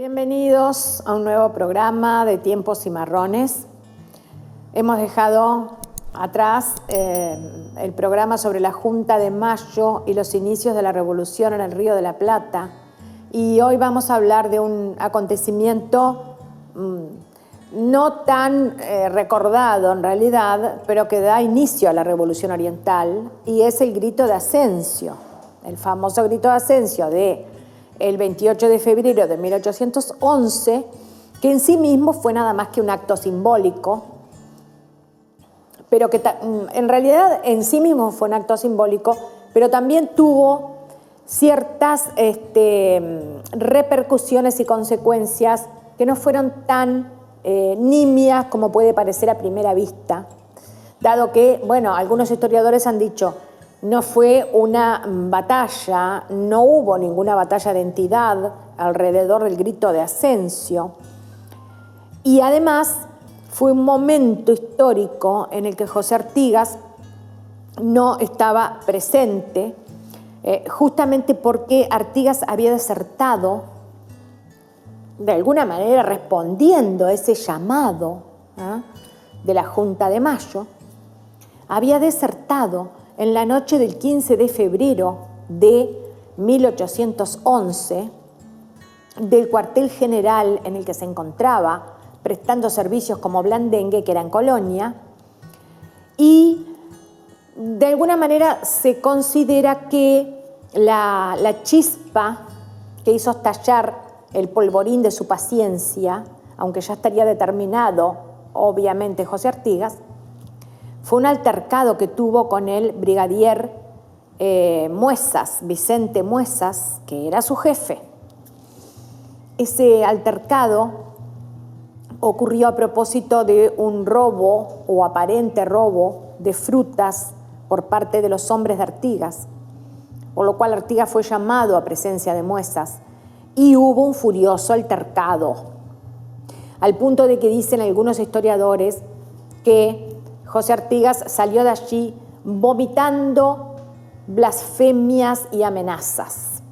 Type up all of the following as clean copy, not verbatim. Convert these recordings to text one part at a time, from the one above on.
Bienvenidos a un nuevo programa de Tiempos Cimarrones. Hemos dejado atrás el programa sobre la Junta de Mayo y los inicios de la Revolución en el Río de la Plata. Y hoy vamos a hablar de un acontecimiento no tan recordado en realidad, pero que da inicio a la Revolución Oriental, y es el Grito de Ascencio, el famoso Grito de Ascencio del 28 de febrero de 1811, que en sí mismo fue nada más que un acto simbólico, pero que en realidad en sí mismo fue un acto simbólico, pero también tuvo ciertas repercusiones y consecuencias que no fueron tan nimias como puede parecer a primera vista, dado que, bueno, algunos historiadores han dicho, no fue una batalla, no hubo ninguna batalla de entidad alrededor del Grito de Ascencio, y además fue un momento histórico en el que José Artigas no estaba presente, justamente porque Artigas había desertado, de alguna manera respondiendo a ese llamado de la Junta de Mayo, había desertado en la noche del 15 de febrero de 1811 del cuartel general en el que se encontraba prestando servicios como blandengue, que era en Colonia, y de alguna manera se considera que la chispa que hizo estallar el polvorín de su paciencia, aunque ya estaría determinado, obviamente, José Artigas, fue un altercado que tuvo con el brigadier Muezas, Vicente Muezas, que era su jefe. Ese altercado ocurrió a propósito de un robo o aparente robo de frutas por parte de los hombres de Artigas, por lo cual Artigas fue llamado a presencia de Muezas y hubo un furioso altercado, al punto de que dicen algunos historiadores que José Artigas salió de allí vomitando blasfemias y amenazas,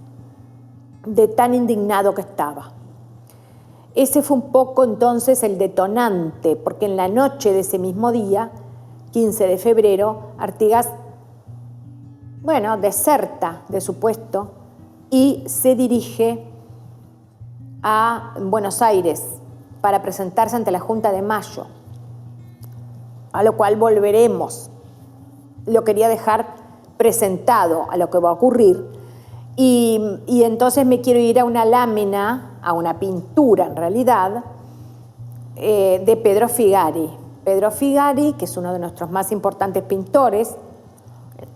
de tan indignado que estaba. Ese fue un poco entonces el detonante, porque en la noche de ese mismo día, 15 de febrero, Artigas, deserta de su puesto y se dirige a Buenos Aires para presentarse ante la Junta de Mayo, a lo cual volveremos. Lo quería dejar presentado a lo que va a ocurrir, y entonces me quiero ir a una lámina, a una pintura en realidad, de Pedro Figari. Pedro Figari, que es uno de nuestros más importantes pintores,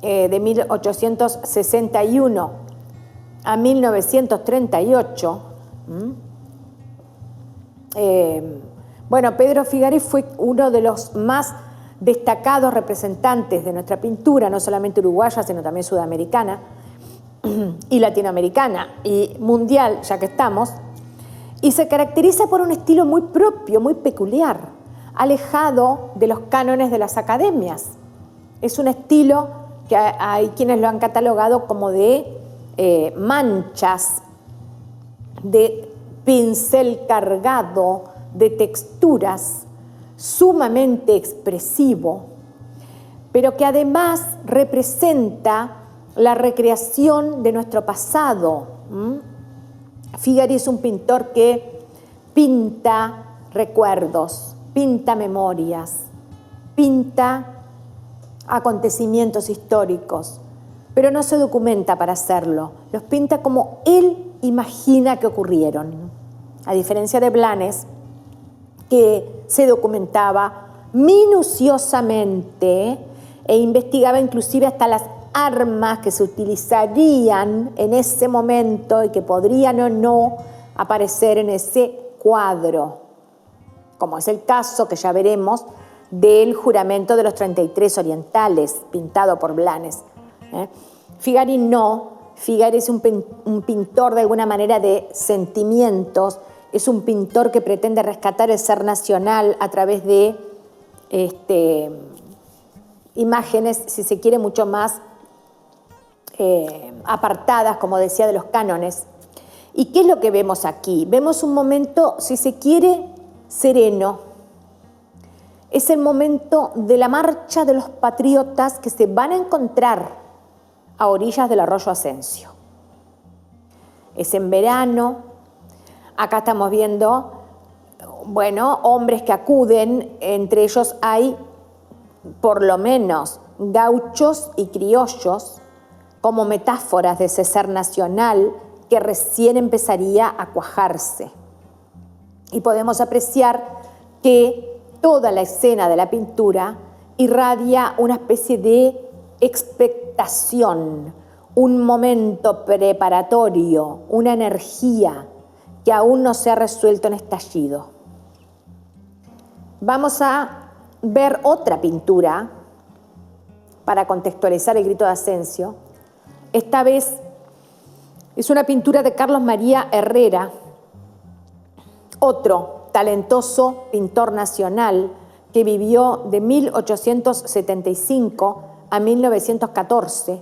de 1861 a 1938. Pedro Figari fue uno de los más destacados representantes de nuestra pintura, no solamente uruguaya, sino también sudamericana y latinoamericana y mundial, ya que estamos, y se caracteriza por un estilo muy propio, muy peculiar, alejado de los cánones de las academias. Es un estilo que hay quienes lo han catalogado como de manchas, de pincel cargado, de texturas, sumamente expresivo, pero que además representa la recreación de nuestro pasado. Figari es un pintor que pinta recuerdos, pinta memorias, pinta acontecimientos históricos, pero no se documenta para hacerlo, los pinta como él imagina que ocurrieron, a diferencia de Blanes, que se documentaba minuciosamente e investigaba inclusive hasta las armas que se utilizarían en ese momento y que podrían o no aparecer en ese cuadro, como es el caso que ya veremos del juramento de los 33 orientales, pintado por Blanes. Figari no, Figari es un pintor de alguna manera de sentimientos, es un pintor que pretende rescatar el ser nacional a través de imágenes, si se quiere, mucho más apartadas, como decía, de los cánones. ¿Y qué es lo que vemos aquí? Vemos un momento, si se quiere, sereno. Es el momento de la marcha de los patriotas que se van a encontrar a orillas del arroyo Ascencio. Es en verano. Acá estamos viendo, bueno, hombres que acuden, entre ellos hay por lo menos gauchos y criollos, como metáforas de ese ser nacional que recién empezaría a cuajarse. Y podemos apreciar que toda la escena de la pintura irradia una especie de expectación, un momento preparatorio, una energía que aún no se ha resuelto en estallido. Vamos a ver otra pintura para contextualizar el grito de Ascencio. Esta vez es una pintura de Carlos María Herrera, otro talentoso pintor nacional que vivió de 1875 a 1914.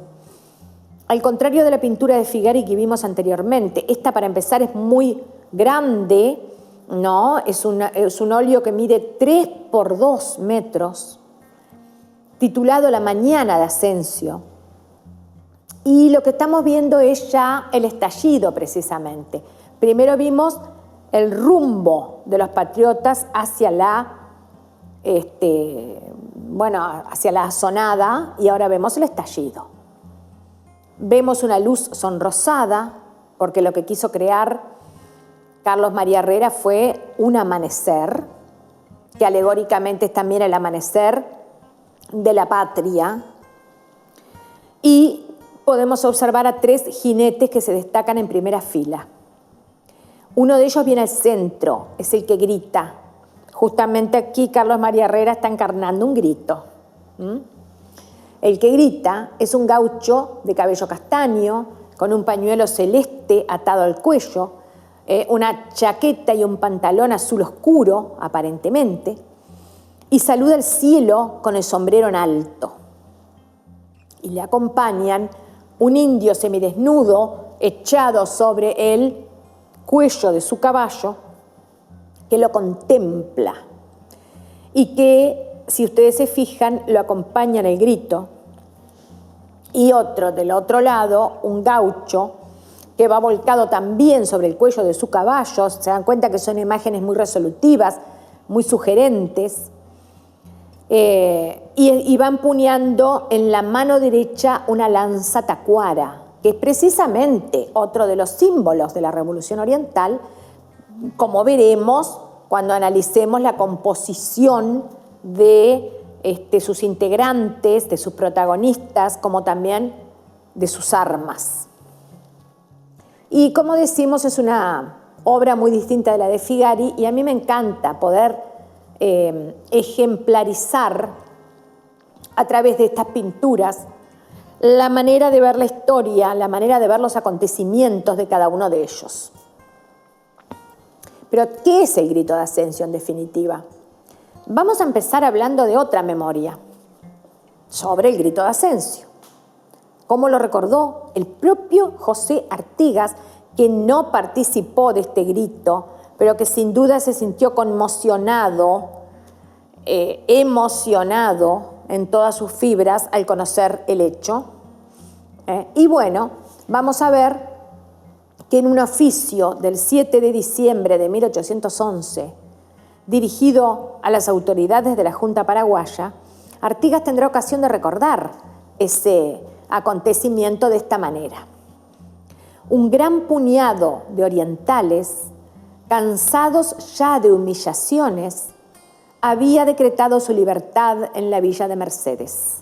Al contrario de la pintura de Figari que vimos anteriormente, esta para empezar es muy grande, ¿no? Es un óleo que mide 3 por 2 metros, titulado La Mañana de Ascencio. Y lo que estamos viendo es ya el estallido precisamente. Primero vimos el rumbo de los patriotas hacia hacia la asonada y ahora vemos el estallido. Vemos una luz sonrosada porque lo que quiso crear Carlos María Herrera fue un amanecer, que alegóricamente es también el amanecer de la patria. Y podemos observar a 3 jinetes que se destacan en primera fila. Uno de ellos viene al centro, es el que grita. Justamente aquí Carlos María Herrera está encarnando un grito. El que grita es un gaucho de cabello castaño, con un pañuelo celeste atado al cuello, una chaqueta y un pantalón azul oscuro, aparentemente, y saluda al cielo con el sombrero en alto. Y le acompañan un indio semidesnudo echado sobre el cuello de su caballo, que lo contempla y que, si ustedes se fijan, lo acompaña en el grito. Y otro del otro lado, un gaucho que va volcado también sobre el cuello de su caballo. Se dan cuenta que son imágenes muy resolutivas, muy sugerentes. Y va empuñando en la mano derecha una lanza tacuara, que es precisamente otro de los símbolos de la Revolución Oriental, como veremos cuando analicemos la composición de sus integrantes, de sus protagonistas, como también de sus armas. Y como decimos, es una obra muy distinta de la de Figari, y a mí me encanta poder ejemplarizar a través de estas pinturas la manera de ver la historia, la manera de ver los acontecimientos de cada uno de ellos. Pero, ¿qué es el grito de Ascencio en definitiva? Vamos a empezar hablando de otra memoria sobre el grito de Ascencio. Como lo recordó el propio José Artigas, que no participó de este grito, pero que sin duda se sintió conmocionado, emocionado en todas sus fibras al conocer el hecho. Y bueno, vamos a ver que en un oficio del 7 de diciembre de 1811, dirigido a las autoridades de la Junta Paraguaya, Artigas tendrá ocasión de recordar ese acontecimiento de esta manera. Un gran puñado de orientales, cansados ya de humillaciones, había decretado su libertad en la villa de Mercedes.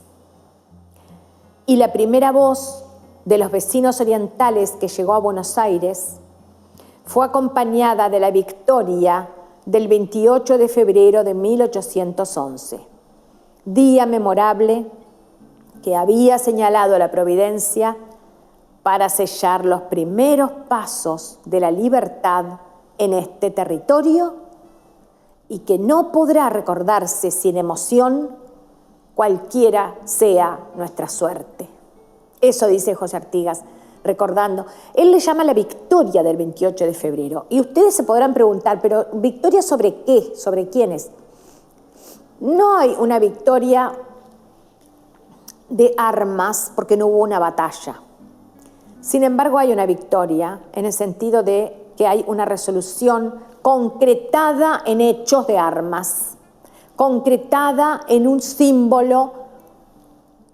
Y la primera voz de los vecinos orientales que llegó a Buenos Aires fue acompañada de la victoria del 28 de febrero de 1811, día memorable que había señalado la Providencia para sellar los primeros pasos de la libertad en este territorio y que no podrá recordarse sin emoción cualquiera sea nuestra suerte. Eso dice José Artigas recordando. Él le llama la victoria del 28 de febrero. Y ustedes se podrán preguntar, ¿pero victoria sobre qué? ¿Sobre quiénes? No hay una victoria de armas porque no hubo una batalla. Sin embargo, hay una victoria en el sentido de que hay una resolución concretada en hechos de armas, concretada en un símbolo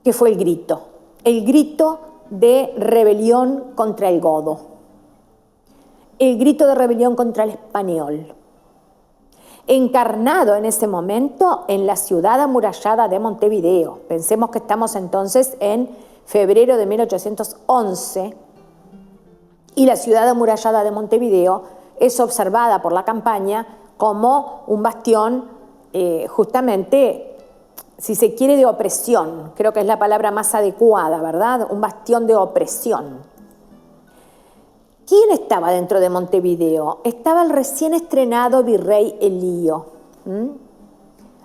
que fue el grito de rebelión contra el godo, el grito de rebelión contra el español, encarnado en ese momento en la ciudad amurallada de Montevideo. Pensemos que estamos entonces en febrero de 1811 y la ciudad amurallada de Montevideo es observada por la campaña como un bastión justamente, si se quiere, de opresión. Creo que es la palabra más adecuada, ¿verdad? Un bastión de opresión. ¿Quién estaba dentro de Montevideo? Estaba el recién estrenado virrey Elío,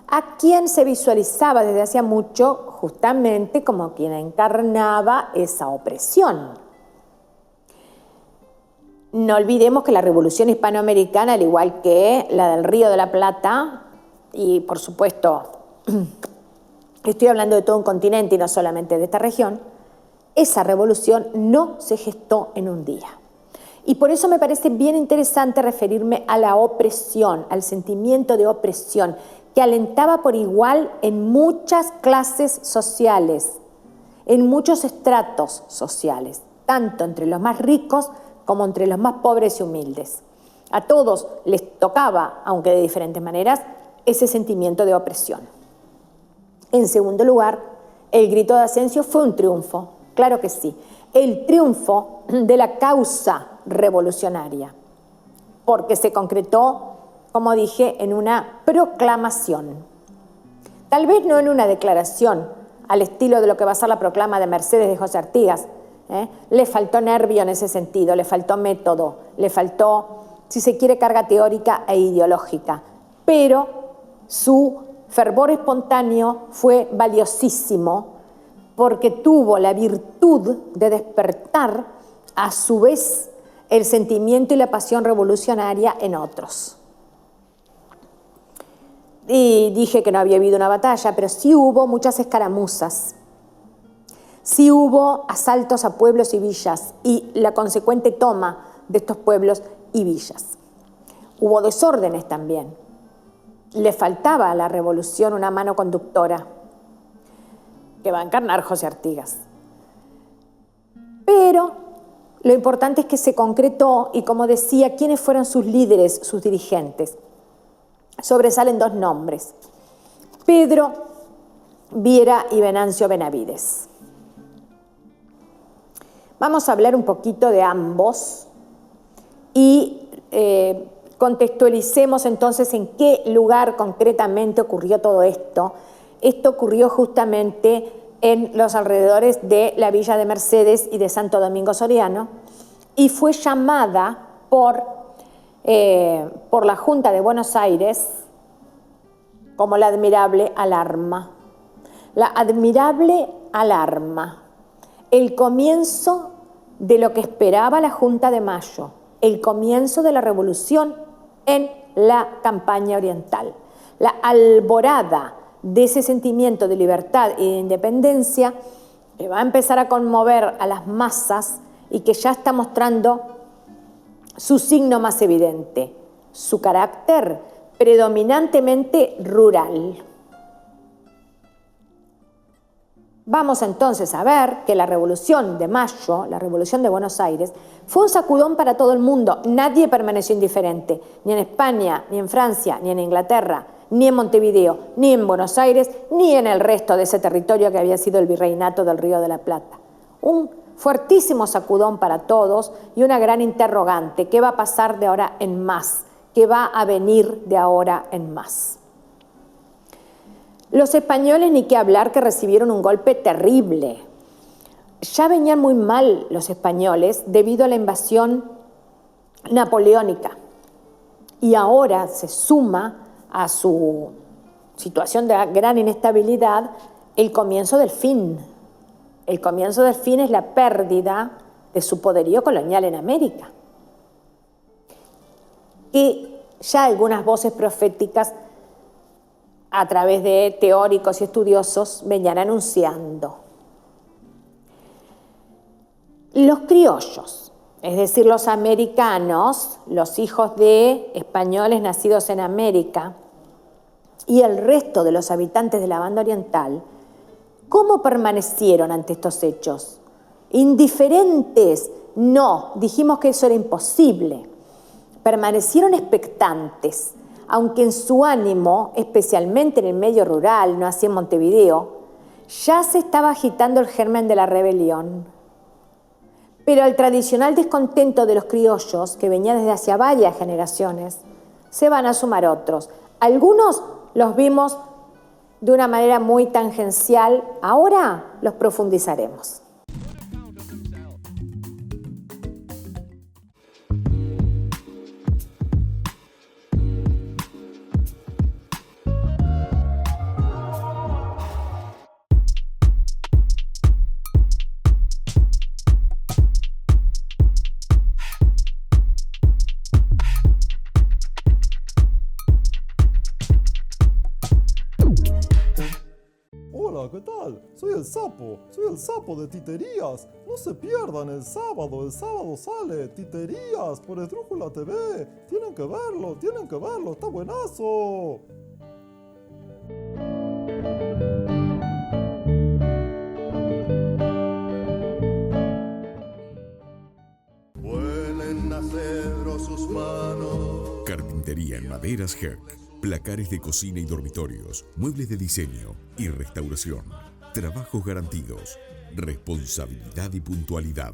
a quien se visualizaba desde hacía mucho justamente como quien encarnaba esa opresión. No olvidemos que la Revolución Hispanoamericana, al igual que la del Río de la Plata, y por supuesto estoy hablando de todo un continente y no solamente de esta región, esa revolución no se gestó en un día. Y por eso me parece bien interesante referirme a la opresión, al sentimiento de opresión, que alentaba por igual en muchas clases sociales, en muchos estratos sociales, tanto entre los más ricos como entre los más pobres y humildes. A todos les tocaba, aunque de diferentes maneras, ese sentimiento de opresión. En segundo lugar, el grito de Asensio fue un triunfo, claro que sí, el triunfo de la causa revolucionaria, porque se concretó, como dije, en una proclamación. Tal vez no en una declaración al estilo de lo que va a ser la proclama de Mercedes de José Artigas. Le faltó nervio en ese sentido, le faltó método, le faltó, si se quiere, carga teórica e ideológica, pero su fervor espontáneo fue valiosísimo porque tuvo la virtud de despertar a su vez el sentimiento y la pasión revolucionaria en otros. Y dije que no había habido una batalla, pero sí hubo muchas escaramuzas, sí hubo asaltos a pueblos y villas y la consecuente toma de estos pueblos y villas. Hubo desórdenes también. Le faltaba a la revolución una mano conductora que va a encarnar José Artigas. Pero lo importante es que se concretó y, como decía, ¿quiénes fueron sus líderes, sus dirigentes? Sobresalen dos nombres: Pedro Viera y Venancio Benavides. Vamos a hablar un poquito de ambos y contextualicemos entonces en qué lugar concretamente ocurrió todo esto. Esto ocurrió justamente en los alrededores de la villa de Mercedes y de Santo Domingo Soriano y fue llamada por la Junta de Buenos Aires como la admirable alarma. La admirable alarma, el comienzo de lo que esperaba la Junta de Mayo, el comienzo de la revolución en la campaña oriental, la alborada de ese sentimiento de libertad y de independencia que va a empezar a conmover a las masas y que ya está mostrando su signo más evidente, su carácter predominantemente rural. Vamos entonces a ver que la Revolución de Mayo, la Revolución de Buenos Aires, fue un sacudón para todo el mundo. Nadie permaneció indiferente, ni en España, ni en Francia, ni en Inglaterra, ni en Montevideo, ni en Buenos Aires, ni en el resto de ese territorio que había sido el virreinato del Río de la Plata. Un fuertísimo sacudón para todos y una gran interrogante: ¿qué va a pasar de ahora en más? ¿Qué va a venir de ahora en más? Los españoles, ni qué hablar, que recibieron un golpe terrible. Ya venían muy mal los españoles debido a la invasión napoleónica y ahora se suma a su situación de gran inestabilidad el comienzo del fin. El comienzo del fin es la pérdida de su poderío colonial en América. Y ya algunas voces proféticas a través de teóricos y estudiosos venían anunciando. Los criollos, es decir, los americanos, los hijos de españoles nacidos en América y el resto de los habitantes de la banda oriental, ¿cómo permanecieron ante estos hechos? ¿Indiferentes? No, dijimos que eso era imposible. Permanecieron expectantes, aunque en su ánimo, especialmente en el medio rural, no así en Montevideo, ya se estaba agitando el germen de la rebelión. Pero el tradicional descontento de los criollos, que venía desde hacia varias generaciones, se van a sumar otros. Algunos los vimos de una manera muy tangencial, ahora los profundizaremos. Hola, ¿qué tal? Soy el sapo de Titerías. No se pierdan el sábado sale Titerías por Esdrújula TV. Tienen que verlo, está buenazo. Vuelen a cedro sus manos. Carpintería en maderas Herc. Placares de cocina y dormitorios, muebles de diseño y restauración. Trabajos garantidos, responsabilidad y puntualidad.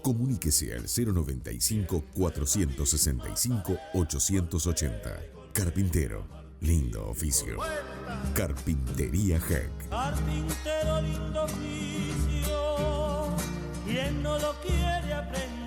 Comuníquese al 095-465-880. Carpintero, lindo oficio. Carpintería Herc. Carpintero, lindo oficio, ¿quién no lo quiere aprender?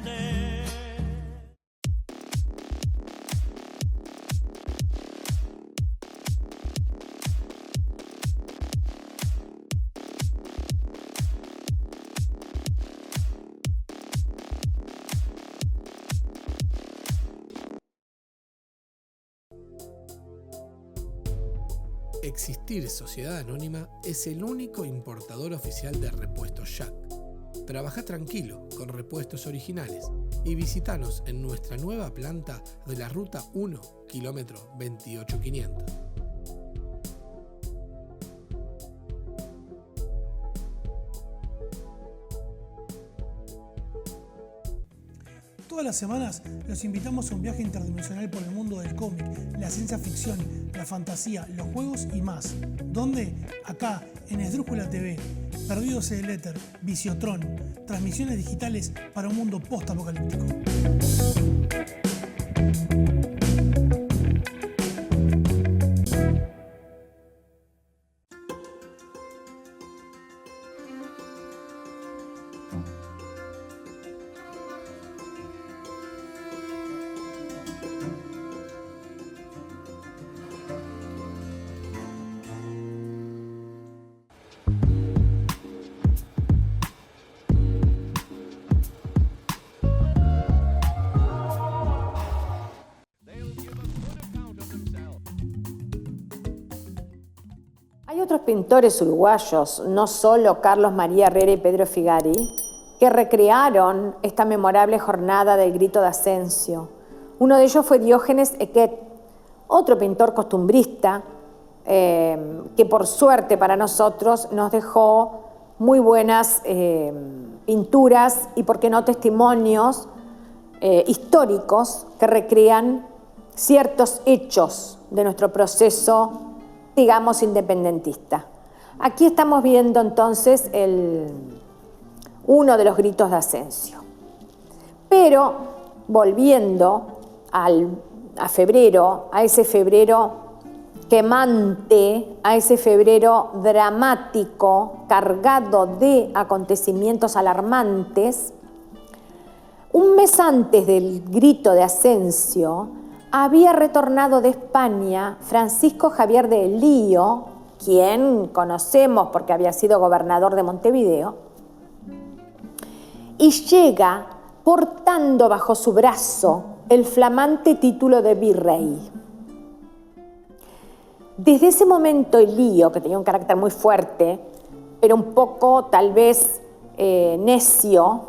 Existir Sociedad Anónima es el único importador oficial de repuestos Jack. Trabaja tranquilo con repuestos originales y visítanos en nuestra nueva planta de la Ruta 1, kilómetro 28500. Todas las semanas los invitamos a un viaje interdimensional por el mundo del cómic, la ciencia ficción, la fantasía, los juegos y más. ¿Dónde? Acá, en Esdrújula TV, Perdidos en el Éter, Visiotron, transmisiones digitales para un mundo post-apocalíptico. Hay otros pintores uruguayos, no solo Carlos María Herrera y Pedro Figari, que recrearon esta memorable jornada del Grito de Ascencio. Uno de ellos fue Diógenes Equet, otro pintor costumbrista que por suerte para nosotros nos dejó muy buenas pinturas y, por qué no, testimonios históricos que recrean ciertos hechos de nuestro proceso, digamos, independentista. Aquí estamos viendo entonces uno de los gritos de Ascencio. Pero volviendo a febrero, a ese febrero quemante, a ese febrero dramático, cargado de acontecimientos alarmantes, un mes antes del grito de Ascencio, había retornado de España Francisco Javier de Lío, quien conocemos porque había sido gobernador de Montevideo, y llega portando bajo su brazo el flamante título de virrey. Desde ese momento Elío, que tenía un carácter muy fuerte, pero un poco tal vez necio,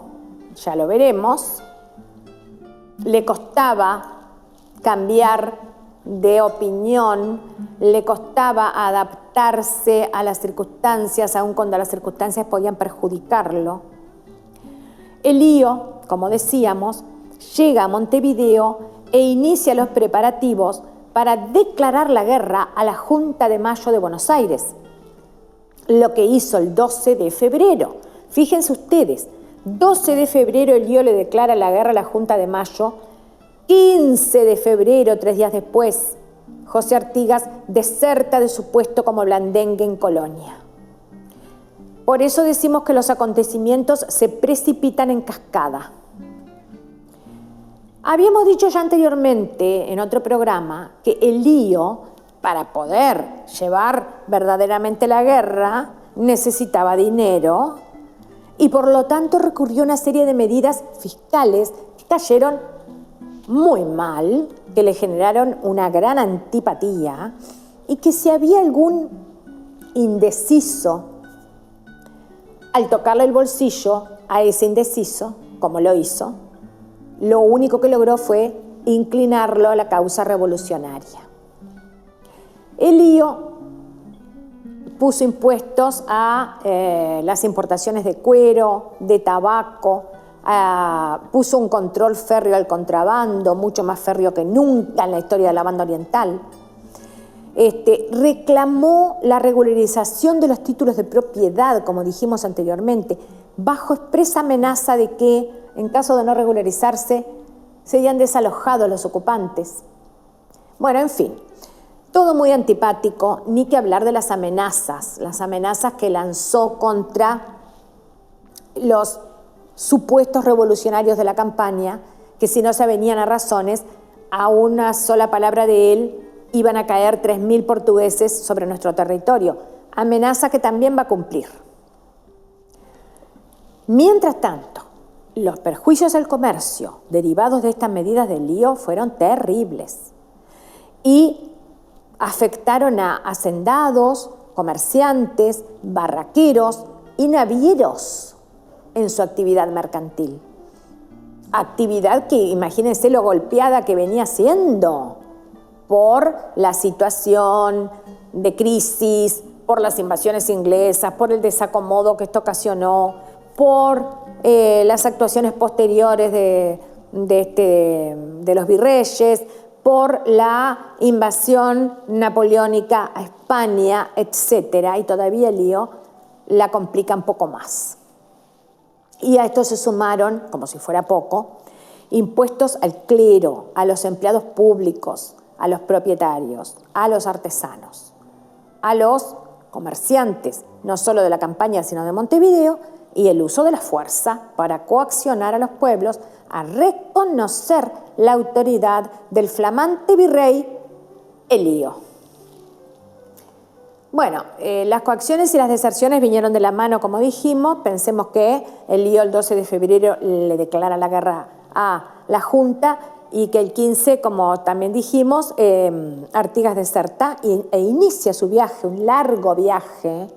ya lo veremos, le costaba cambiar de opinión, le costaba adaptarse a las circunstancias, aun cuando las circunstancias podían perjudicarlo. Elío, como decíamos, llega a Montevideo e inicia los preparativos para declarar la guerra a la Junta de Mayo de Buenos Aires, lo que hizo el 12 de febrero. Fíjense ustedes, 12 de febrero Elío le declara la guerra a la Junta de Mayo. 15 de febrero, 3 días después, José Artigas deserta de su puesto como blandengue en Colonia. Por eso decimos que los acontecimientos se precipitan en cascada. Habíamos dicho ya anteriormente en otro programa que Elío, para poder llevar verdaderamente la guerra, necesitaba dinero y por lo tanto recurrió a una serie de medidas fiscales que cayeron muy mal, que le generaron una gran antipatía y que si había algún indeciso, al tocarle el bolsillo a ese indeciso, como lo hizo, lo único que logró fue inclinarlo a la causa revolucionaria. Elío puso impuestos a las importaciones de cuero, de tabaco, puso un control férreo al contrabando, mucho más férreo que nunca en la historia de la banda oriental. Reclamó la regularización de los títulos de propiedad, como dijimos anteriormente, bajo expresa amenaza de que, en caso de no regularizarse, serían desalojados los ocupantes. Bueno, en fin, todo muy antipático, ni que hablar de las amenazas que lanzó contra los supuestos revolucionarios de la campaña, que si no se avenían a razones, a una sola palabra de él iban a caer 3.000 portugueses sobre nuestro territorio. Amenaza que también va a cumplir. Mientras tanto, los perjuicios al comercio derivados de estas medidas de Elío fueron terribles y afectaron a hacendados, comerciantes, barraqueros y navieros en su actividad mercantil. Actividad que, imagínense lo golpeada que venía siendo por la situación de crisis, por las invasiones inglesas, por el desacomodo que esto ocasionó, por las actuaciones posteriores de los virreyes, por la invasión napoleónica a España, etc. Y todavía el lío la complica un poco más. Y a esto se sumaron, como si fuera poco, impuestos al clero, a los empleados públicos, a los propietarios, a los artesanos, a los comerciantes, no solo de la campaña, sino de Montevideo, y el uso de la fuerza para coaccionar a los pueblos a reconocer la autoridad del flamante virrey Elío. Bueno, las coacciones y las deserciones vinieron de la mano, como dijimos. Pensemos que Elío el 12 de febrero le declara la guerra a la Junta y que el 15, como también dijimos, Artigas deserta e inicia su viaje, un largo viaje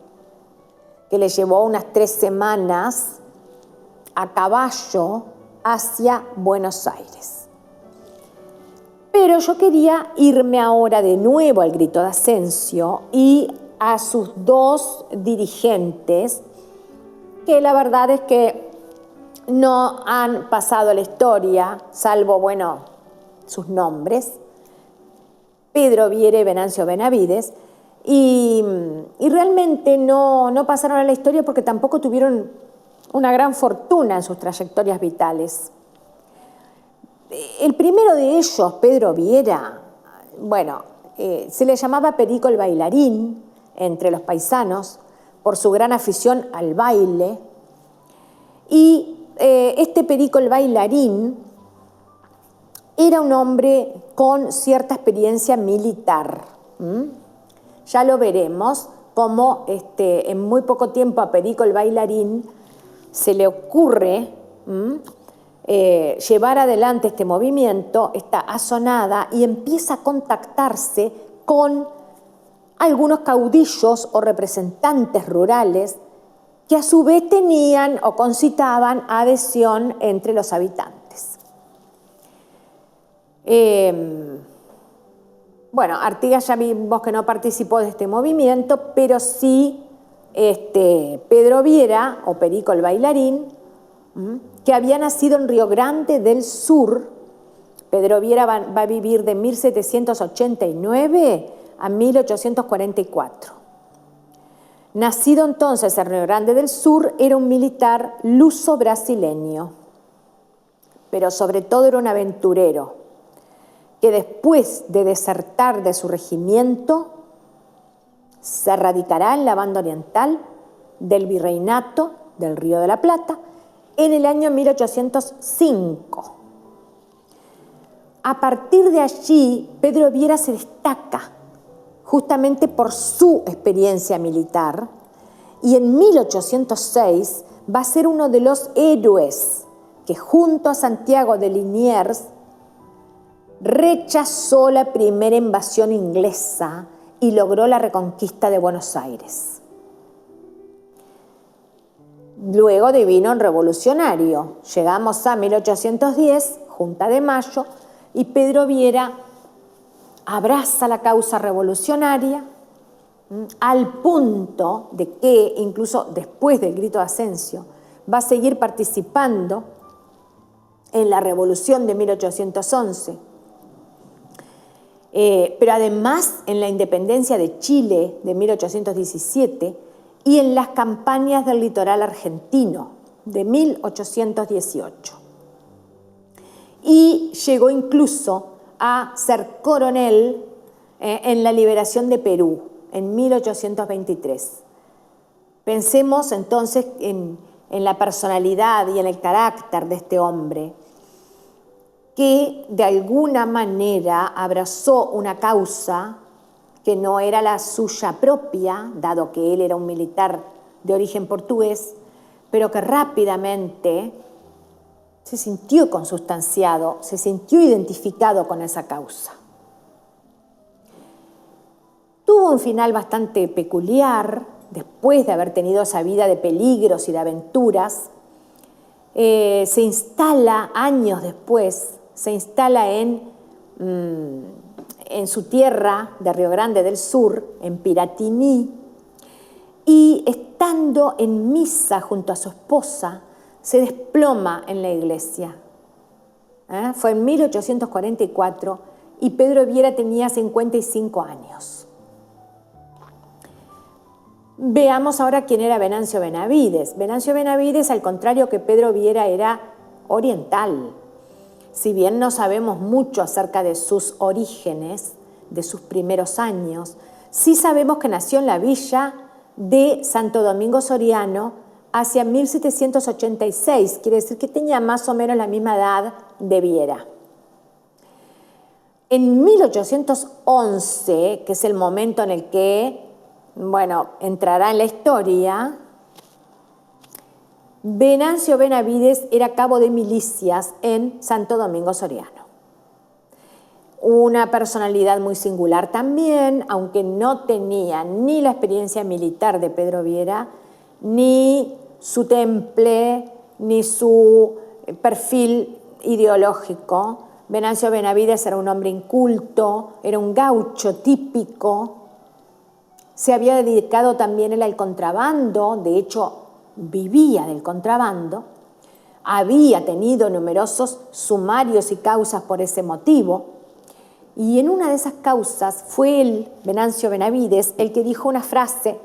que le llevó unas 3 semanas a caballo hacia Buenos Aires. Pero yo quería irme ahora de nuevo al Grito de Ascencio y a sus 2 dirigentes, que la verdad es que no han pasado a la historia, salvo, bueno, sus nombres, Pedro Viera y Venancio Benavides, y realmente no pasaron a la historia porque tampoco tuvieron una gran fortuna en sus trayectorias vitales. El primero de ellos, Pedro Viera, bueno, se le llamaba Perico el bailarín entre los paisanos por su gran afición al baile, y este Perico el bailarín era un hombre con cierta experiencia militar. Ya lo veremos, cómo en muy poco tiempo a Perico el bailarín se le ocurre llevar adelante este movimiento, está asonada y empieza a contactarse con algunos caudillos o representantes rurales que a su vez tenían o concitaban adhesión entre los habitantes. Bueno, Artigas ya vimos que no participó de este movimiento, pero sí Pedro Viera, o Perico el bailarín, que había nacido en Río Grande del Sur. Pedro Viera va a vivir de 1789 a 1844. Nacido entonces en Río Grande del Sur, era un militar luso-brasileño, pero sobre todo era un aventurero, que después de desertar de su regimiento, se radicará en la banda oriental del Virreinato del Río de la Plata en el año 1805. A partir de allí, Pedro Viera se destaca justamente por su experiencia militar y en 1806 va a ser uno de los héroes que junto a Santiago de Liniers rechazó la primera invasión inglesa y logró la reconquista de Buenos Aires. Luego devino un revolucionario. Llegamos a 1810, Junta de Mayo, y Pedro Viera abraza la causa revolucionaria al punto de que, incluso después del Grito de Ascencio, va a seguir participando en la Revolución de 1811. Pero además en la independencia de Chile de 1817 y en las campañas del litoral argentino de 1818. Y llegó incluso a ser coronel en la liberación de Perú en 1823. Pensemos entonces en la personalidad y en el carácter de este hombre, que de alguna manera abrazó una causa que no era la suya propia, dado que él era un militar de origen portugués, pero que rápidamente se sintió consustanciado, se sintió identificado con esa causa. Tuvo un final bastante peculiar, después de haber tenido esa vida de peligros y de aventuras. Se instala años después, se instala en su tierra de Río Grande del Sur, en Piratini, y estando en misa junto a su esposa, se desploma en la iglesia. Fue en 1844 y Pedro Viera tenía 55 años. Veamos ahora quién era Venancio Benavides. Venancio Benavides, al contrario que Pedro Viera, era oriental. Si bien no sabemos mucho acerca de sus orígenes, de sus primeros años, sí sabemos que nació en la villa de Santo Domingo Soriano hacia 1786, quiere decir que tenía más o menos la misma edad de Viera. En 1811, que es el momento en el que, entrará en la historia, Venancio Benavides era cabo de milicias en Santo Domingo Soriano. Una personalidad muy singular también, aunque no tenía ni la experiencia militar de Pedro Viera, ni su temple, ni su perfil ideológico. Venancio Benavides era un hombre inculto, era un gaucho típico, se había dedicado también él al contrabando, de hecho vivía del contrabando, había tenido numerosos sumarios y causas por ese motivo, y en una de esas causas fue él, Venancio Benavides, el que dijo una frase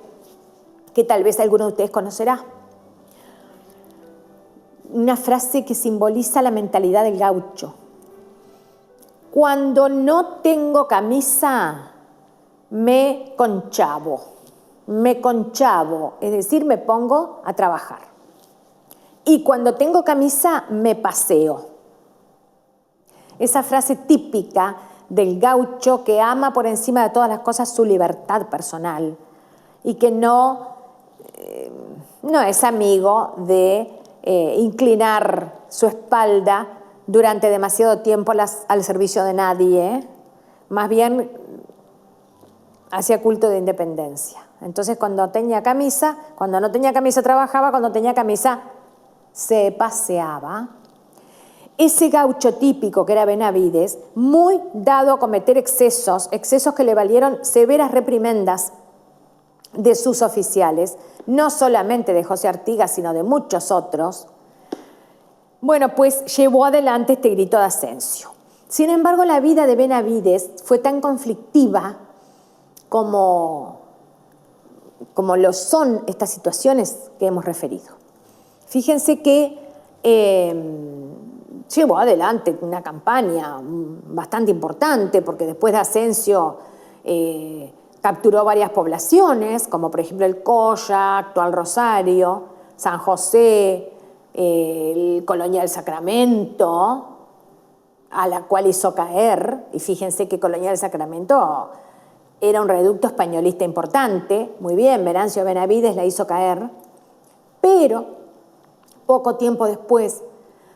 que tal vez alguno de ustedes conocerá. Una frase que simboliza la mentalidad del gaucho. Cuando no tengo camisa, me conchavo, es decir, me pongo a trabajar. Y cuando tengo camisa, me paseo. Esa frase típica del gaucho que ama por encima de todas las cosas su libertad personal y que no es amigo de inclinar su espalda durante demasiado tiempo al servicio de nadie, más bien hacía culto de independencia. Entonces cuando no tenía camisa trabajaba, cuando tenía camisa se paseaba. Ese gaucho típico que era Benavides, muy dado a cometer excesos que le valieron severas reprimendas de sus oficiales, no solamente de José Artigas, sino de muchos otros, bueno, pues llevó adelante este grito de Asensio. Sin embargo, la vida de Benavides fue tan conflictiva como lo son estas situaciones que hemos referido. Fíjense que llevó adelante una campaña bastante importante, porque después de Asensio capturó varias poblaciones, como por ejemplo el Colla, actual Rosario, San José, el Colonia del Sacramento, a la cual hizo caer, y fíjense que Colonia del Sacramento era un reducto españolista importante, muy bien, Venancio Benavides la hizo caer, pero poco tiempo después,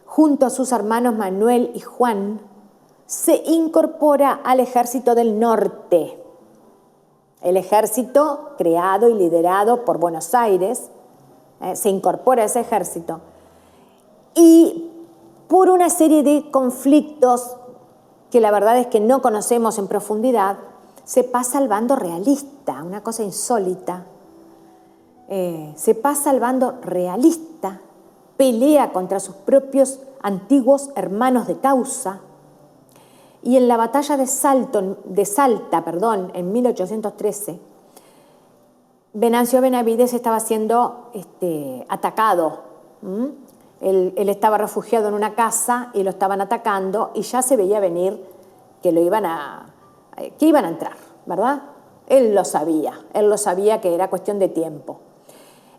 junto a sus hermanos Manuel y Juan, se incorpora al ejército del norte, el ejército creado y liderado por Buenos Aires, se incorpora a ese ejército, y por una serie de conflictos que la verdad es que no conocemos en profundidad, se pasa al bando realista, una cosa insólita. Se pasa al bando realista, pelea contra sus propios antiguos hermanos de causa, y en la batalla de Salta, en 1813, Venancio Benavides estaba siendo atacado. Él estaba refugiado en una casa y lo estaban atacando, y ya se veía venir que iban a entrar, ¿verdad? Él lo sabía que era cuestión de tiempo.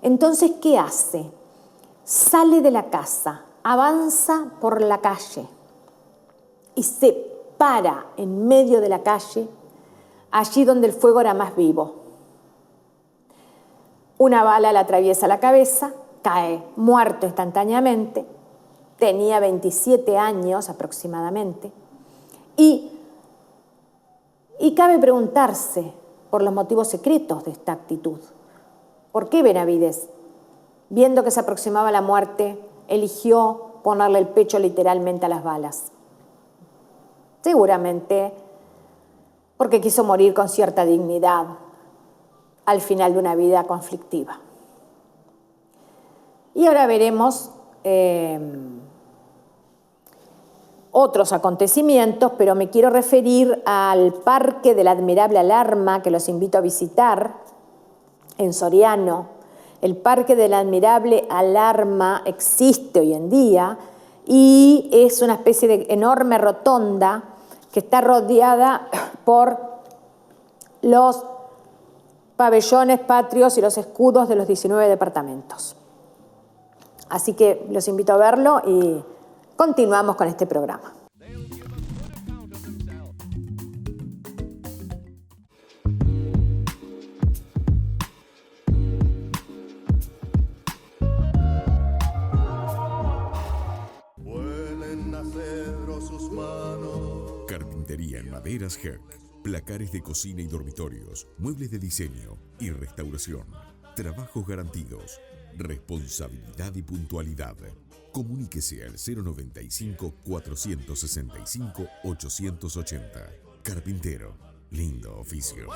Entonces, ¿qué hace? Sale de la casa, avanza por la calle y se para en medio de la calle, allí donde el fuego era más vivo. Una bala le atraviesa la cabeza, cae muerto instantáneamente, tenía 27 años aproximadamente, y cabe preguntarse por los motivos secretos de esta actitud. ¿Por qué Benavides, viendo que se aproximaba la muerte, eligió ponerle el pecho literalmente a las balas? Seguramente porque quiso morir con cierta dignidad al final de una vida conflictiva. Y ahora veremos otros acontecimientos, pero me quiero referir al Parque de la Admirable Alarma, que los invito a visitar en Soriano. El Parque de la Admirable Alarma existe hoy en día y es una especie de enorme rotonda que está rodeada por los pabellones patrios y los escudos de los 19 departamentos. Así que los invito a verlo y continuamos con este programa. Vuelen a cedro sus manos. Carpintería en maderas Herc. Placares de cocina y dormitorios. Muebles de diseño y restauración. Trabajos garantidos. Responsabilidad y puntualidad. Comuníquese al 095-465-880. Carpintero. Lindo oficio.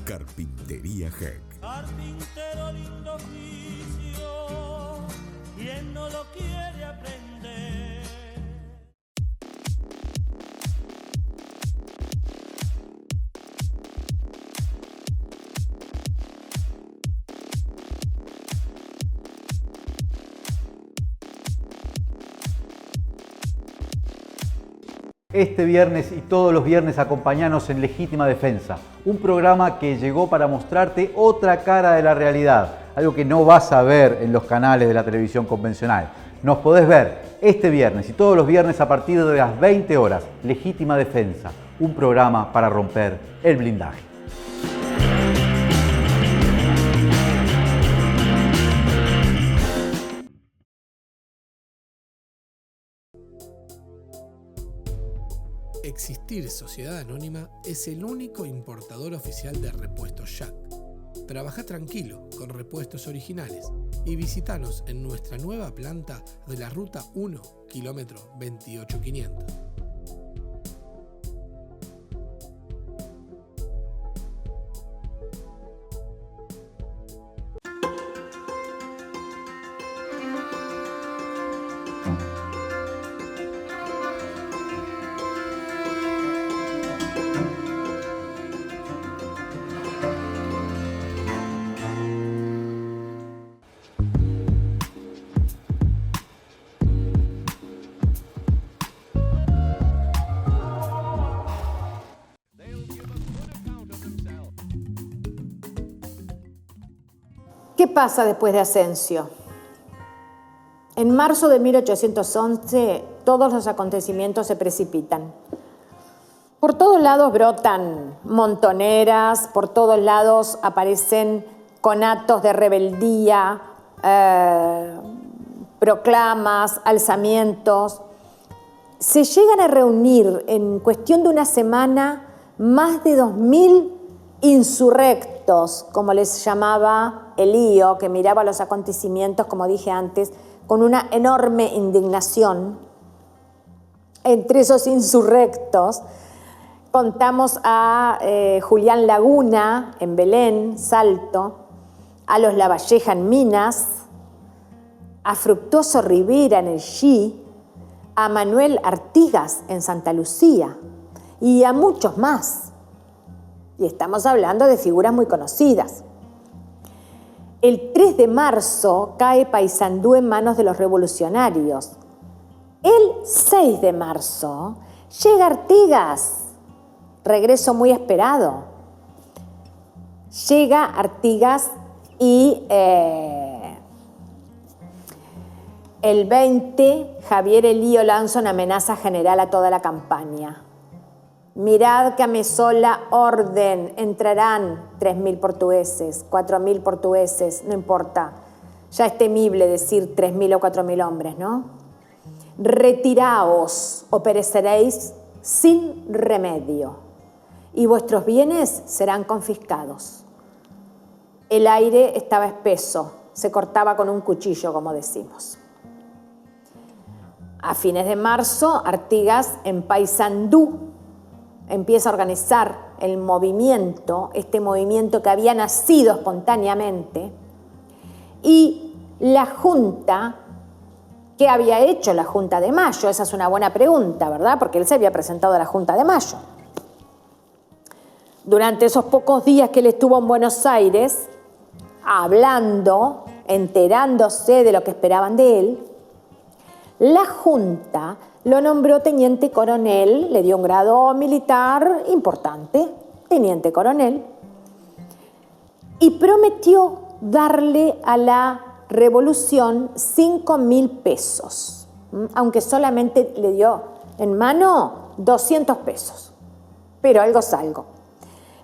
Carpintería Herc. Carpintero lindo oficio, ¿quién no lo quiere aprender? Este viernes y todos los viernes acompáñanos en Legítima Defensa, un programa que llegó para mostrarte otra cara de la realidad, algo que no vas a ver en los canales de la televisión convencional. Nos podés ver este viernes y todos los viernes a partir de las 20 horas. Legítima Defensa, un programa para romper el blindaje. Existir Sociedad Anónima es el único importador oficial de repuestos Jack. Trabaja tranquilo con repuestos originales y visítanos en nuestra nueva planta de la Ruta 1, kilómetro 28500. ¿Qué pasa después de Asensio? En marzo de 1811 todos los acontecimientos se precipitan. Por todos lados brotan montoneras, por todos lados aparecen conatos de rebeldía, proclamas, alzamientos. Se llegan a reunir en cuestión de una semana más de 2000 insurrectos, como les llamaba Elío, que miraba los acontecimientos, como dije antes, con una enorme indignación. Entre esos insurrectos contamos a Julián Laguna en Belén, Salto, a los Lavalleja en Minas, a Fructuoso Rivera en el Xi, a Manuel Artigas en Santa Lucía y a muchos más. Y estamos hablando de figuras muy conocidas. El 3 de marzo cae Paysandú en manos de los revolucionarios. El 6 de marzo llega Artigas, regreso muy esperado. Llega Artigas y el 20 Javier Elío lanza una amenaza general a toda la campaña. Mirad que a mi sola orden entrarán 3.000 portugueses, 4.000 portugueses, no importa. Ya es temible decir 3.000 o 4.000 hombres, ¿no? Retiraos o pereceréis sin remedio y vuestros bienes serán confiscados. El aire estaba espeso, se cortaba con un cuchillo, como decimos. A fines de marzo, Artigas en Paysandú empieza a organizar el movimiento, este movimiento que había nacido espontáneamente, y la Junta, ¿qué había hecho la Junta de Mayo? Esa es una buena pregunta, ¿verdad? Porque él se había presentado a la Junta de Mayo. Durante esos pocos días que él estuvo en Buenos Aires, hablando, enterándose de lo que esperaban de él, la Junta lo nombró teniente coronel, le dio un grado militar importante, teniente coronel, y prometió darle a la revolución 5.000 pesos, aunque solamente le dio en mano 200 pesos, pero algo es algo.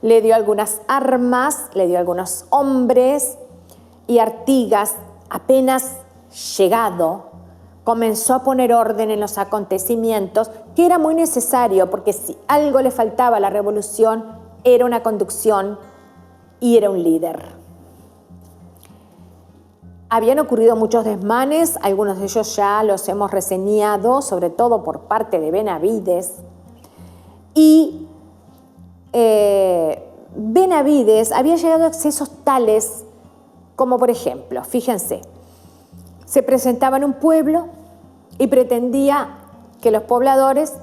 Le dio algunas armas, le dio algunos hombres, y Artigas, apenas llegado, comenzó a poner orden en los acontecimientos, que era muy necesario, porque si algo le faltaba a la revolución, era una conducción y era un líder. Habían ocurrido muchos desmanes, algunos de ellos ya los hemos reseñado, sobre todo por parte de Benavides. Y Benavides había llegado a excesos tales como, por ejemplo, fíjense, se presentaba en un pueblo y pretendía que los pobladores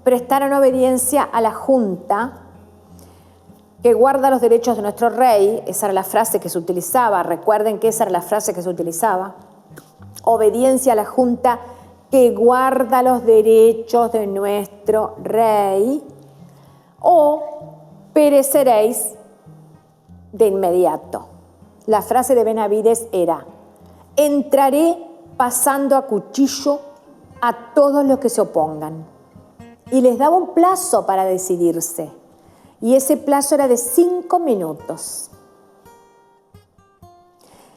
prestaran obediencia a la Junta que guarda los derechos de nuestro rey. Esa era la frase que se utilizaba, recuerden que esa era la frase que se utilizaba. Obediencia a la Junta que guarda los derechos de nuestro rey, o pereceréis de inmediato. La frase de Benavides era: entraré pasando a cuchillo a todos los que se opongan. Y les daba un plazo para decidirse. Y ese plazo era de 5 minutos.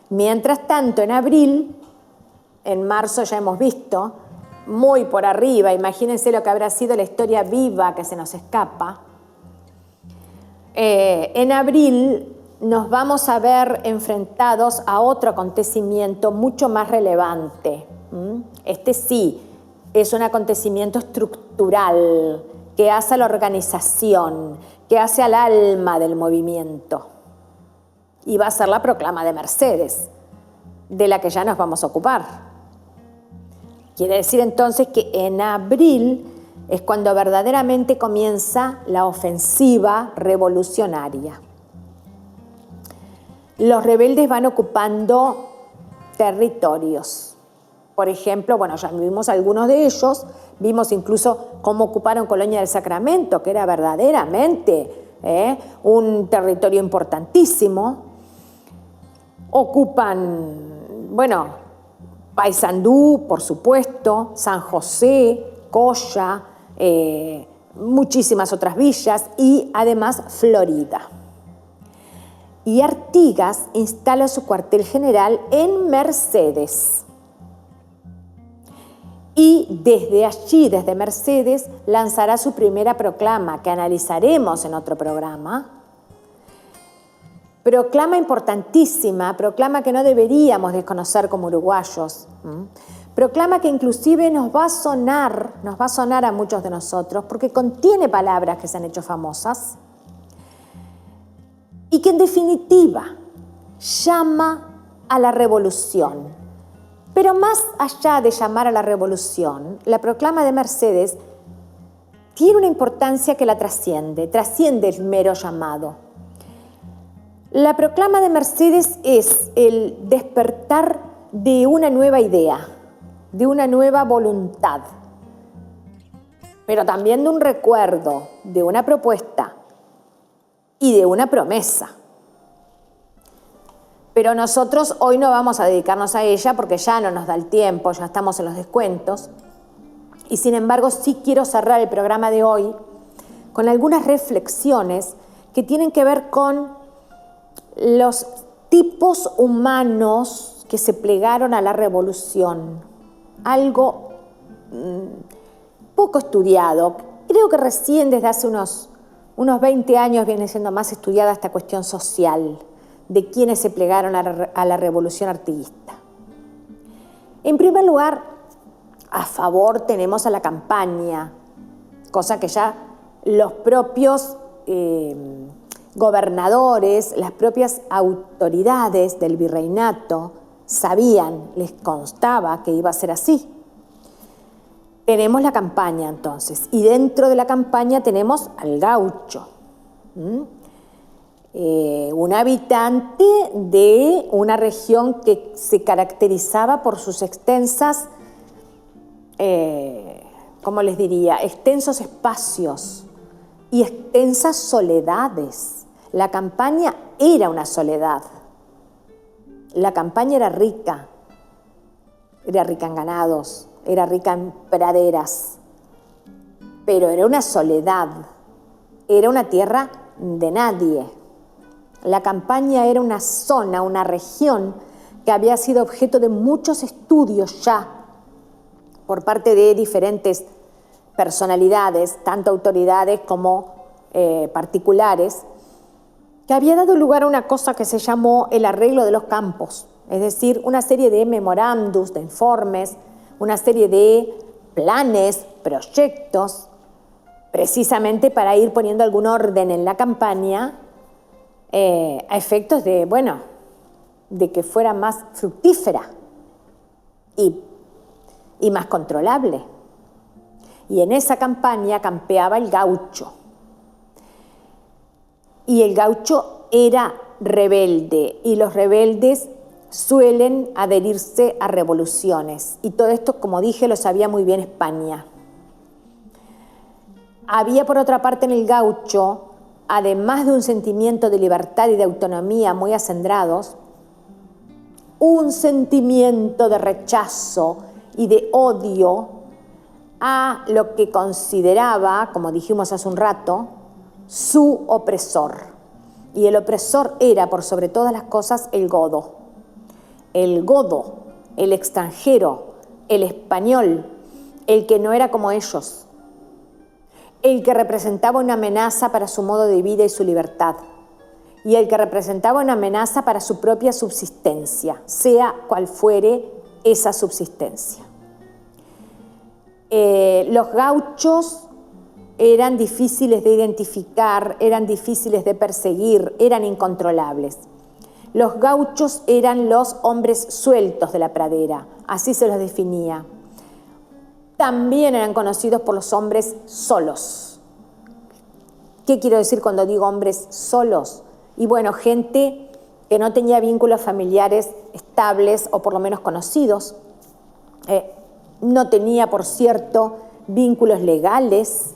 Mientras tanto, en abril, en marzo ya hemos visto muy por arriba, imagínense lo que habrá sido la historia viva que se nos escapa, en abril nos vamos a ver enfrentados a otro acontecimiento mucho más relevante. Este sí, es un acontecimiento estructural que hace a la organización, que hace al alma del movimiento. Y va a ser la proclama de Mercedes, de la que ya nos vamos a ocupar. Quiere decir entonces que en abril es cuando verdaderamente comienza la ofensiva revolucionaria. Los rebeldes van ocupando territorios. Por ejemplo, bueno, ya vimos algunos de ellos, vimos incluso cómo ocuparon Colonia del Sacramento, que era verdaderamente un territorio importantísimo. Ocupan, bueno, Paysandú, por supuesto, San José, Coya, muchísimas otras villas y además Florida. Y Artigas instala su cuartel general en Mercedes. Y desde allí, desde Mercedes, lanzará su primera proclama, que analizaremos en otro programa. Proclama importantísima, proclama que no deberíamos desconocer como uruguayos. Proclama que inclusive nos va a sonar a muchos de nosotros, porque contiene palabras que se han hecho famosas. Y que en definitiva llama a la revolución. Pero más allá de llamar a la revolución, la proclama de Mercedes tiene una importancia que la trasciende el mero llamado. La proclama de Mercedes es el despertar de una nueva idea, de una nueva voluntad, pero también de un recuerdo, de una propuesta y de una promesa. Pero nosotros hoy no vamos a dedicarnos a ella porque ya no nos da el tiempo, ya estamos en los descuentos. Y sin embargo sí quiero cerrar el programa de hoy con algunas reflexiones que tienen que ver con los tipos humanos que se plegaron a la revolución. Algo poco estudiado. Creo que recién desde hace unos 20 años viene siendo más estudiada esta cuestión social de quienes se plegaron a la revolución artiguista. En primer lugar, a favor tenemos a la campaña, cosa que ya los propios gobernadores, las propias autoridades del virreinato sabían, les constaba que iba a ser así. Tenemos la campaña entonces, y dentro de la campaña tenemos al gaucho. Un habitante de una región que se caracterizaba por sus extensas, ¿cómo les diría?, extensos espacios y extensas soledades. La campaña era una soledad. La campaña era rica en ganados, era rica en praderas, pero era una soledad, era una tierra de nadie. La campaña era una zona, una región que había sido objeto de muchos estudios ya por parte de diferentes personalidades, tanto autoridades como particulares, que había dado lugar a una cosa que se llamó el arreglo de los campos, es decir, una serie de memorándums, de informes, una serie de planes, proyectos, precisamente para ir poniendo algún orden en la campaña, a efectos de, bueno, de que fuera más fructífera y más controlable. Y en esa campaña campeaba el gaucho. Y el gaucho era rebelde, y los rebeldes suelen adherirse a revoluciones. Y todo esto, como dije, lo sabía muy bien España. Había, por otra parte, en el gaucho, además de un sentimiento de libertad y de autonomía muy acendrados, un sentimiento de rechazo y de odio a lo que consideraba, como dijimos hace un rato, su opresor. Y el opresor era, por sobre todas las cosas, el godo. El godo, el extranjero, el español, el que no era como ellos, el que representaba una amenaza para su modo de vida y su libertad, y el que representaba una amenaza para su propia subsistencia, sea cual fuere esa subsistencia. Los gauchos eran difíciles de identificar, eran difíciles de perseguir, eran incontrolables. Los gauchos eran los hombres sueltos de la pradera, así se los definía. También eran conocidos por los hombres solos. ¿Qué quiero decir cuando digo hombres solos? Y bueno, gente que no tenía vínculos familiares estables o por lo menos conocidos. No tenía, por cierto, vínculos legales.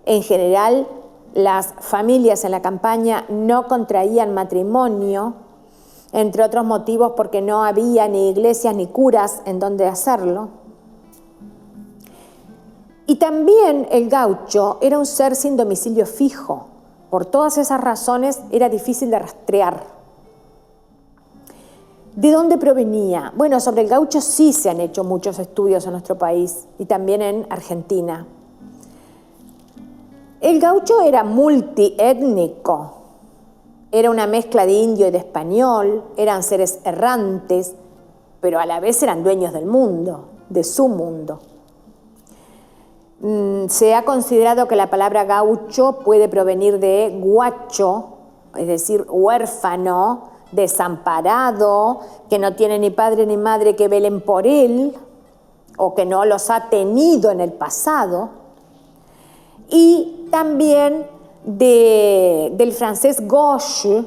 En general, las familias en la campaña no contraían matrimonio, entre otros motivos porque no había ni iglesias ni curas en donde hacerlo. Y también el gaucho era un ser sin domicilio fijo. Por todas esas razones era difícil de rastrear. ¿De dónde provenía? Bueno, sobre el gaucho sí se han hecho muchos estudios en nuestro país y también en Argentina. El gaucho era multiétnico, era una mezcla de indio y de español, eran seres errantes, pero a la vez eran dueños del mundo, de su mundo. Se ha considerado que la palabra gaucho puede provenir de guacho, es decir, huérfano, desamparado, que no tiene ni padre ni madre que velen por él, o que no los ha tenido en el pasado. Y también del francés gauche,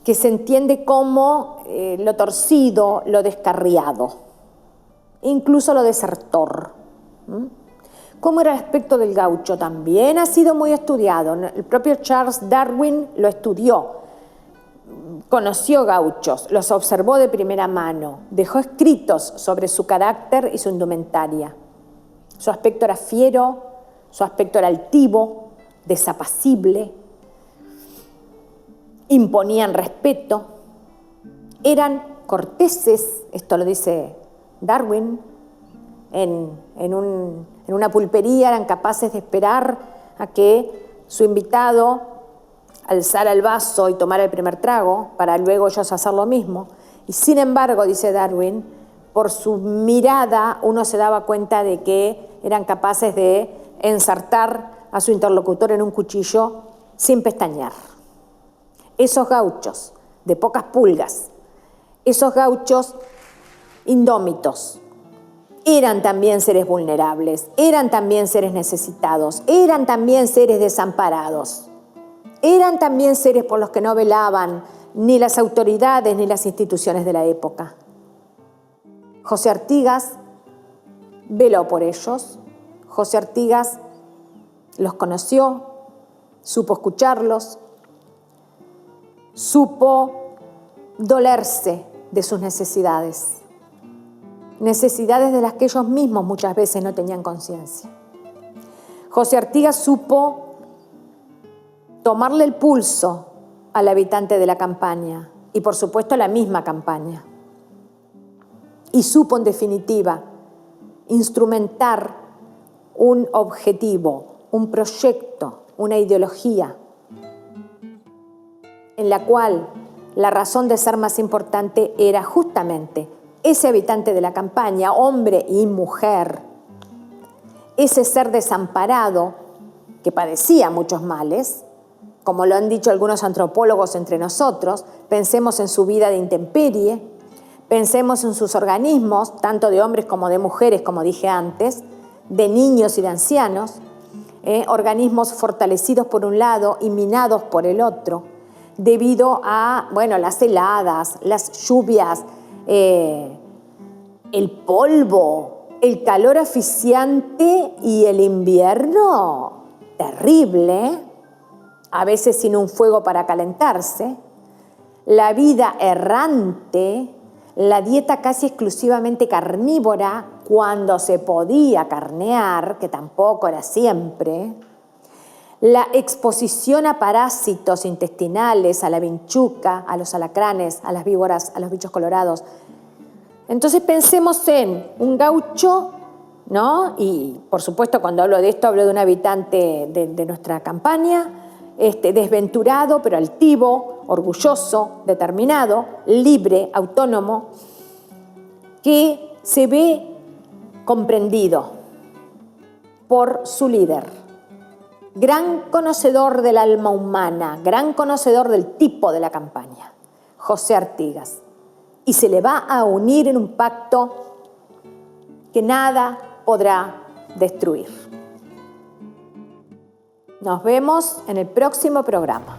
que se entiende como lo torcido, lo descarriado, incluso lo desertor. ¿Cómo era el aspecto del gaucho? También ha sido muy estudiado. El propio Charles Darwin lo estudió, conoció gauchos, los observó de primera mano, dejó escritos sobre su carácter y su indumentaria. Su aspecto era fiero, su aspecto era altivo, desapacible, imponían respeto, eran corteses, esto lo dice Darwin, en una pulpería eran capaces de esperar a que su invitado alzara el vaso y tomara el primer trago para luego ellos hacer lo mismo. Y sin embargo, dice Darwin, por su mirada uno se daba cuenta de que eran capaces de ensartar a su interlocutor en un cuchillo sin pestañear. Esos gauchos de pocas pulgas, esos gauchos indómitos, eran también seres vulnerables, eran también seres necesitados, eran también seres desamparados, eran también seres por los que no velaban ni las autoridades ni las instituciones de la época. José Artigas veló por ellos, José Artigas los conoció, supo escucharlos, supo dolerse de sus necesidades. Necesidades de las que ellos mismos muchas veces no tenían conciencia. José Artigas supo tomarle el pulso al habitante de la campaña y por supuesto a la misma campaña. Y supo en definitiva instrumentar un objetivo, un proyecto, una ideología en la cual la razón de ser más importante era justamente ese habitante de la campaña, hombre y mujer, ese ser desamparado que padecía muchos males, como lo han dicho algunos antropólogos entre nosotros, pensemos en su vida de intemperie, pensemos en sus organismos, tanto de hombres como de mujeres, como dije antes, de niños y de ancianos, organismos fortalecidos por un lado y minados por el otro, debido a, las heladas, las lluvias, el polvo, el calor asfixiante y el invierno terrible, a veces sin un fuego para calentarse, la vida errante, la dieta casi exclusivamente carnívora cuando se podía carnear, que tampoco era siempre, la exposición a parásitos intestinales, a la vinchuca, a los alacranes, a las víboras, a los bichos colorados. Entonces pensemos en un gaucho ¿no? Y por supuesto, cuando hablo de esto, hablo de un habitante de nuestra campaña, desventurado, pero altivo, orgulloso, determinado, libre, autónomo, que se ve comprendido por su líder. Gran conocedor del alma humana, gran conocedor del tipo de la campaña, José Artigas. Y se le va a unir en un pacto que nada podrá destruir. Nos vemos en el próximo programa.